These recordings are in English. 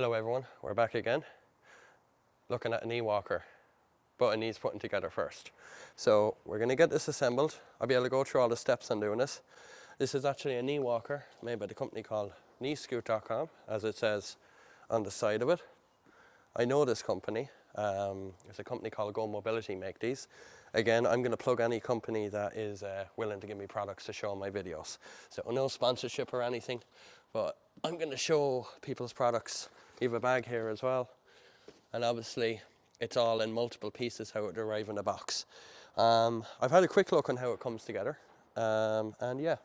Hello everyone, we're back again, looking at a knee walker, but it needs putting together first. So we're going to get this assembled. I'll be able to go through all the steps on doing this. This is actually a knee walker made by the company called KneeScoot.com, as it says on the side of it. I know this company. There's a company called Go Mobility make these. Again, I'm going to plug any company that is willing to give me products to show in my videos. So no sponsorship or anything, but I'm going to show people's products. We have a bag here as well, and obviously it's all in multiple pieces how it arrives in a box. I've had a quick look on how it comes together, and yeah,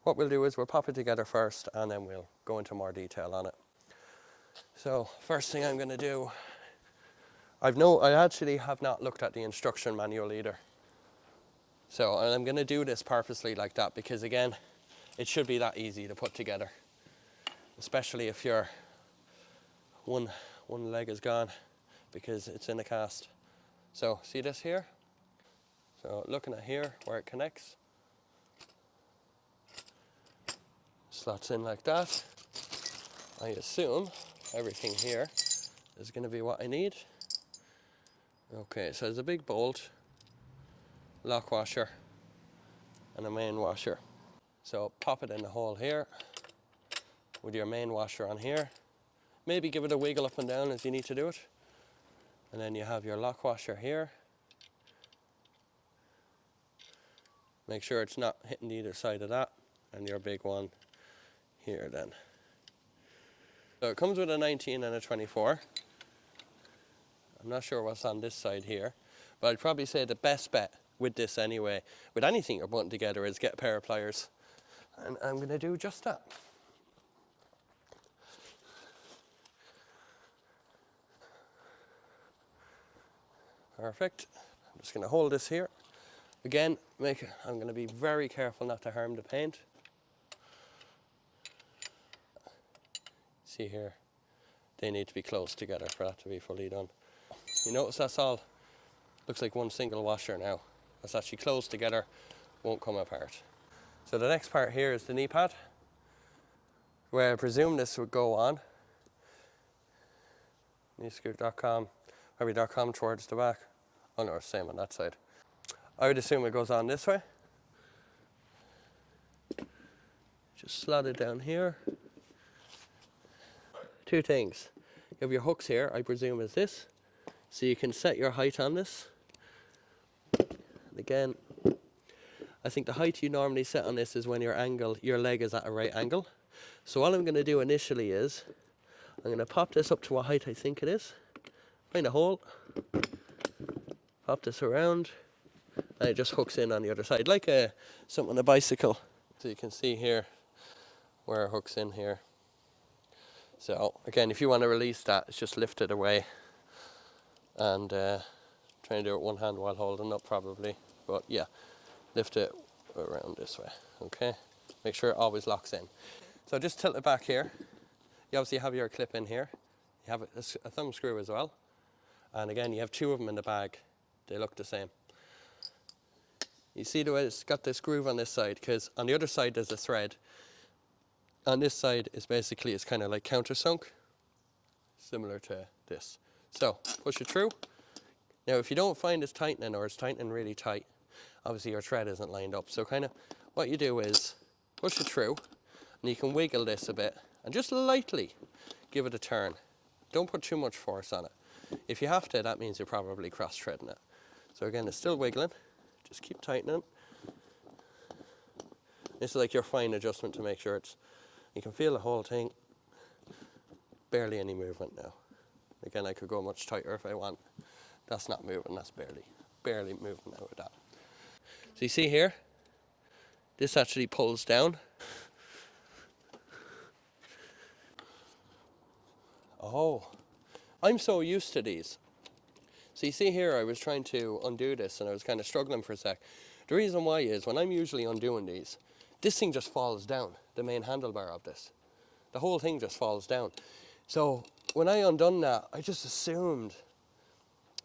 what we'll do is we'll pop it together first and then we'll go into more detail on it. So first thing I'm going to do, I actually have not looked at the instruction manual either. So I'm going to do this purposely like that because again, it should be that easy to put together, especially if your one leg is gone because it's in a cast. So see this here? So looking at here where it connects, slots in like that. I assume everything here is going to be what I need. Okay, so there's a big bolt, lock washer, and a main washer. So pop it in the hole here with your main washer on here. Maybe give it a wiggle up and down as you need to do it. And then you have your lock washer here. Make sure it's not hitting either side of that. And your big one here then. So it comes with a 19 and a 24. I'm not sure what's on this side here, but I'd probably say the best bet with this anyway, with anything you're putting together, is get a pair of pliers. And I'm going to do just that. Perfect. I'm just going to hold this here. Again, I'm going to be very careful not to harm the paint. See here, they need to be close together for that to be fully done. You notice that's all, looks like one single washer now. That's actually close together, won't come apart. So the next part here is the knee pad, where I presume this would go on. KneeScoot.com, probably .com towards the back. Oh no, same on that side. I would assume it goes on this way. Just slot it down here. Two things. You have your hooks here, I presume is this. So you can set your height on this. And again, I think the height you normally set on this is when your leg is at a right angle. So all I'm going to do initially is, I'm going to pop this up to what height I think it is. Find a hole. Pop this around. And it just hooks in on the other side, like something on a bicycle. So you can see here where it hooks in here. So again, if you want to release that, it's just lift it away. And try and do it one hand while holding up probably. But yeah, lift it around this way, okay? Make sure it always locks in. So just tilt it back here. You obviously have your clip in here. You have a thumb screw as well. And again, you have two of them in the bag. They look the same. You see the way it's got this groove on this side, because on the other side there's a thread. On this side is basically, it's kind of like countersunk, similar to this. So push it through. Now if you don't find it's tightening or it's tightening really tight, obviously your thread isn't lined up. So kind of what you do is push it through, and you can wiggle this a bit and just lightly give it a turn. Don't put too much force on it. If you have to, that means you're probably cross-threading it. So again, it's still wiggling. Just keep tightening. This is like your fine adjustment to make sure you can feel the whole thing. Barely any movement now. Again, I could go much tighter if I want. That's not moving, that's barely moving out of that. So you see here, this actually pulls down. Oh, I'm so used to these. So you see here, I was trying to undo this and I was kind of struggling for a sec. The reason why is when I'm usually undoing these, this thing just falls down, the main handlebar of this. The whole thing just falls down. So when I undone that, I just assumed,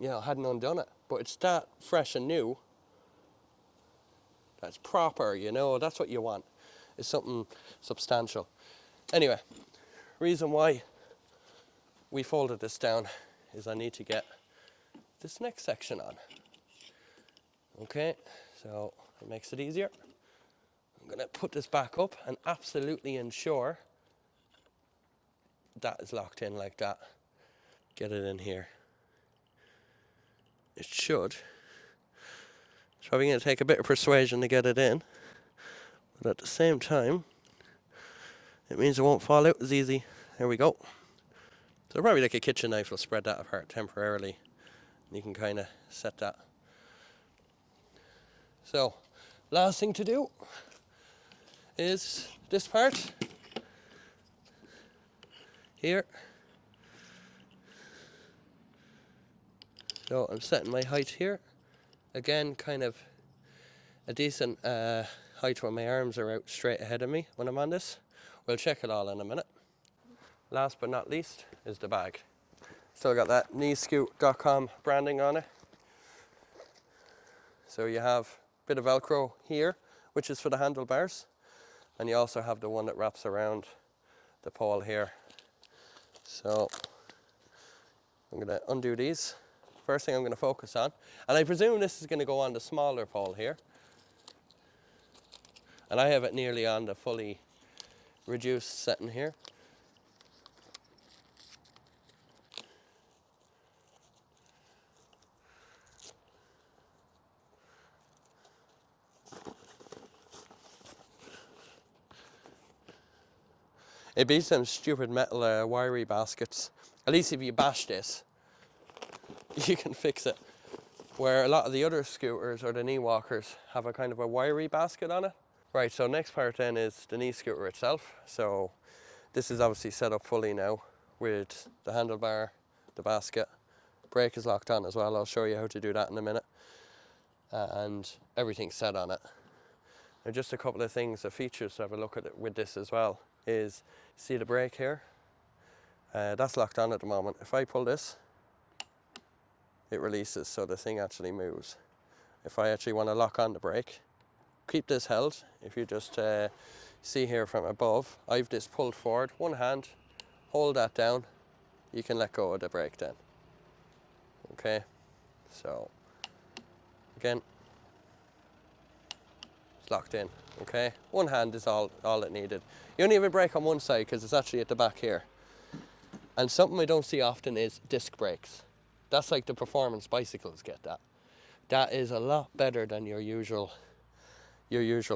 I hadn't undone it. But it's that fresh and new, that's proper, that's what you want. It's something substantial. Anyway, reason why we folded this down is I need to get this next section on. Okay, so it makes it easier. I'm gonna put this back up and absolutely ensure that is locked in like that. Get it in here. It should. It's probably gonna take a bit of persuasion to get it in, but at the same time, it means it won't fall out as easy. There we go. So probably like a kitchen knife will spread that apart temporarily. And you can kind of set that. So, last thing to do is this part here. So I'm setting my height here. Again, kind of a decent height when my arms are out straight ahead of me when I'm on this. We'll check it all in a minute. Last but not least is the bag. Still got that KneeScoot.com branding on it. So you have a bit of Velcro here, which is for the handlebars. And you also have the one that wraps around the pole here. So I'm going to undo these. First thing I'm going to focus on. And I presume this is going to go on the smaller pole here. And I have it nearly on the fully reduced setting here. It beats them stupid metal wiry baskets. At least if you bash this, you can fix it. Where a lot of the other scooters or the knee walkers have a kind of a wiry basket on it. Right, so next part then is the knee scooter itself. So this is obviously set up fully now with the handlebar, the basket. Brake is locked on as well. I'll show you how to do that in a minute. And everything's set on it. Now just a couple of things, the features to have a look at it with this as well is, see the brake here? That's locked on at the moment. If I pull this, it releases, so the thing actually moves. If I actually want to lock on the brake, keep this held. If you just see here from above, I've this pulled forward, one hand, hold that down, you can let go of the brake then. Okay, so again, it's locked in. Okay, one hand is all it needed. You only have a brake on one side because it's actually at the back here. And something I don't see often is disc brakes. That's like the performance bicycles get that. That is a lot better than your usual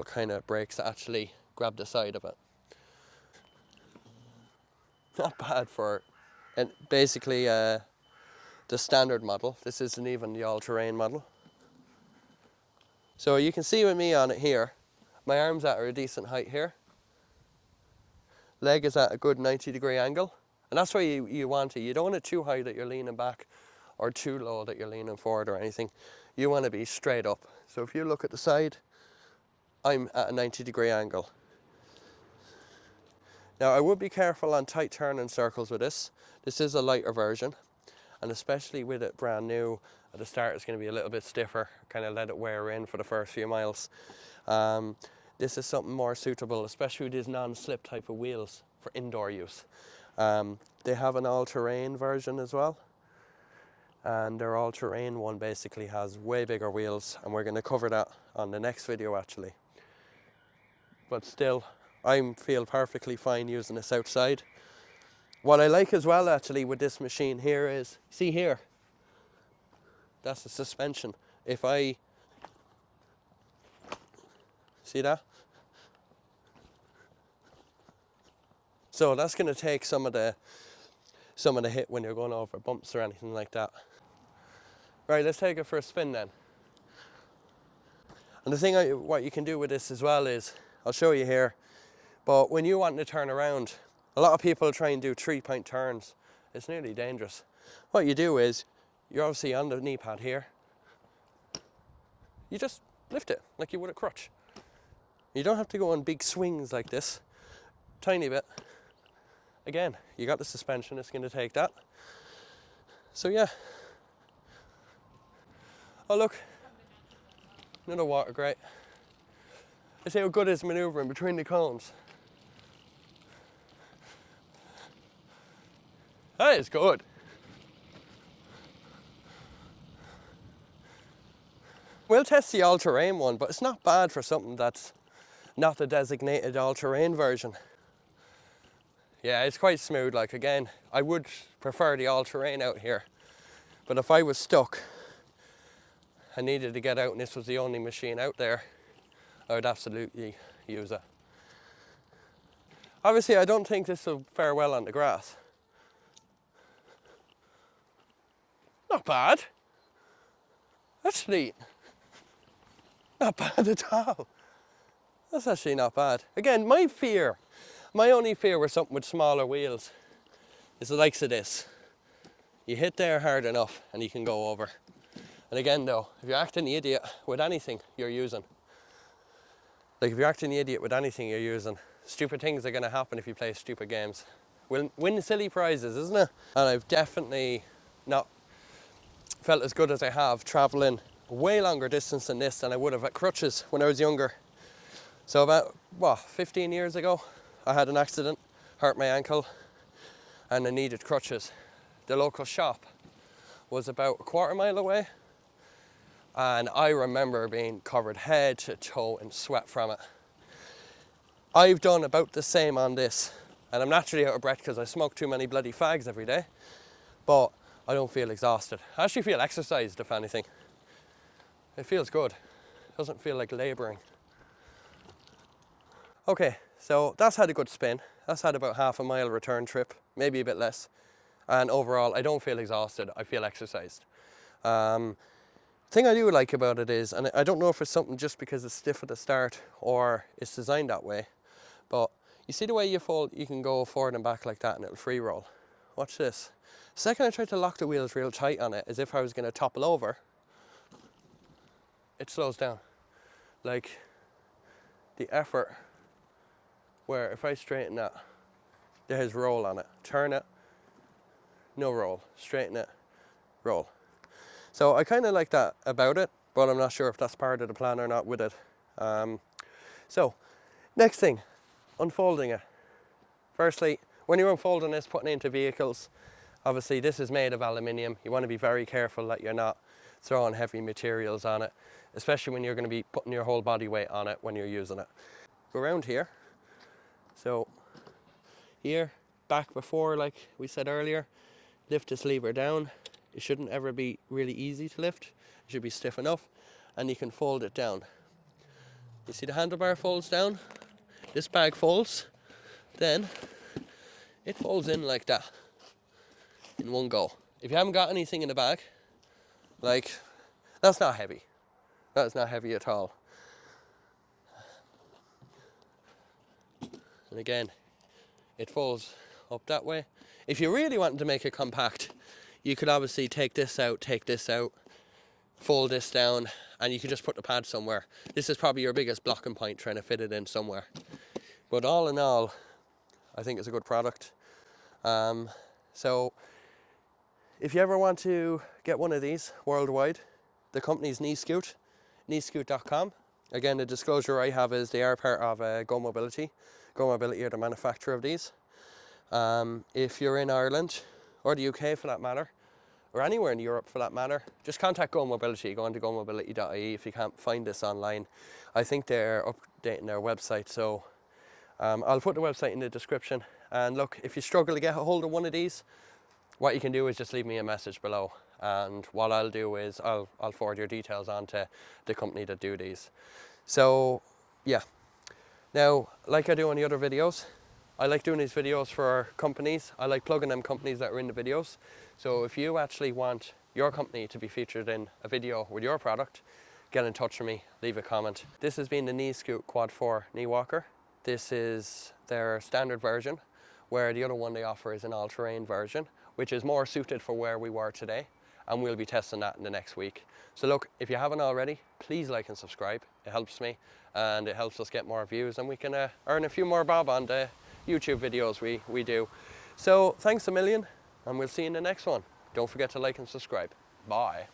kind of brakes that actually grab the side of it. Not bad for, and basically the standard model. This isn't even the all-terrain model. So you can see with me on it here, my arm's at a decent height here. Leg is at a good 90-degree angle. And that's why you want it. You don't want it too high that you're leaning back or too low that you're leaning forward or anything. You want to be straight up. So if you look at the side, I'm at a 90-degree angle. Now I would be careful on tight turning circles with this. This is a lighter version. And especially with it brand new, at the start it's going to be a little bit stiffer. Kind of let it wear in for the first few miles. This is something more suitable, especially with these non-slip type of wheels for indoor use. They have an all-terrain version as well. And their all-terrain one basically has way bigger wheels, and we're going to cover that on the next video actually. But still, I feel perfectly fine using this outside. What I like as well actually with this machine here is, see here, that's the suspension. If I, see that? So that's going to take some of the hit when you're going over bumps or anything like that. Right, let's take it for a spin then. And the thing what you can do with this as well is, I'll show you here, but when you want to turn around, a lot of people try and do 3-point turns. It's nearly dangerous. What you do is, you're obviously on the knee pad here. You just lift it like you would a crutch. You don't have to go on big swings like this. Tiny bit. Again, you got the suspension, it's going to take that. So yeah. Oh look, another water grate. I see how good it is manoeuvring between the cones. That is good. We'll test the all-terrain one, but it's not bad for something that's not the designated all-terrain version. Yeah, it's quite smooth. Like, again, I would prefer the all-terrain out here, but if I was stuck and needed to get out and this was the only machine out there, I would absolutely use it. Obviously, I don't think this will fare well on the grass. Not bad. Actually, not bad at all. That's actually not bad. Again, my only fear with something with smaller wheels is the likes of this. You hit there hard enough and you can go over. And again though, if you're acting the idiot with anything you're using, stupid things are going to happen if you play stupid games. Win silly prizes, isn't it? And I've definitely not felt as good as I have traveling way longer distance than this than I would have at Crutches when I was younger. So about, 15 years ago, I had an accident, hurt my ankle, and I needed crutches. The local shop was about a quarter mile away, and I remember being covered head to toe in sweat from it. I've done about the same on this, and I'm naturally out of breath because I smoke too many bloody fags every day, but I don't feel exhausted. I actually feel exercised, if anything. It feels good. It doesn't feel like labouring. Okay, so that's had a good spin. That's had about half a mile return trip, maybe a bit less. And overall, I don't feel exhausted, I feel exercised. Thing I do like about it is, and I don't know if it's something just because it's stiff at the start or it's designed that way, but you see the way you fold, you can go forward and back like that and it'll free roll. Watch this. The second I tried to lock the wheels real tight on it, as if I was gonna topple over, it slows down. Like the effort, where if I straighten that, there's roll on it. Turn it, no roll. Straighten it, roll. So I kind of like that about it, but I'm not sure if that's part of the plan or not with it. So, next thing, unfolding it. Firstly, when you're unfolding this, putting it into vehicles, obviously this is made of aluminium. You want to be very careful that you're not throwing heavy materials on it, especially when you're going to be putting your whole body weight on it when you're using it. Go around here. So, here, back before, like we said earlier, lift this lever down. It shouldn't ever be really easy to lift. It should be stiff enough, and you can fold it down. You see the handlebar folds down? This bag folds, then it folds in like that in one go. If you haven't got anything in the bag, like, that's not heavy. That's not heavy at all. And again, it folds up that way. If you really wanted to make it compact, you could obviously take this out, fold this down, and you could just put the pad somewhere. This is probably your biggest blocking point, trying to fit it in somewhere. But all in all, I think it's a good product. So if you ever want to get one of these worldwide, the company's KneeScoot, KneeScoot.com. Again, the disclosure I have is they are part of Go Mobility. Go Mobility are the manufacturer of these. If you're in Ireland, or the UK for that matter, or anywhere in Europe for that matter, just contact Go Mobility. Go on to gomobility.ie if you can't find this online. I think they're updating their website, so I'll put the website in the description. And look, if you struggle to get a hold of one of these, what you can do is just leave me a message below, and what I'll do is I'll forward your details on to the company that do these. So yeah, now like I do on the other videos, I like doing these videos for companies. I like plugging them companies that are in the videos. So if you actually want your company to be featured in a video with your product, get in touch with me, leave a comment. This has been the KneeScoot Quad 4 knee walker. This is their standard version, where the other one they offer is an all-terrain version, which is more suited for where we were today, and we'll be testing that in the next week. So look, if you haven't already, please like and subscribe. It helps me, and it helps us get more views, and we can earn a few more bob on the YouTube videos we do. So thanks a million, and we'll see you in the next one. Don't forget to like and subscribe. Bye.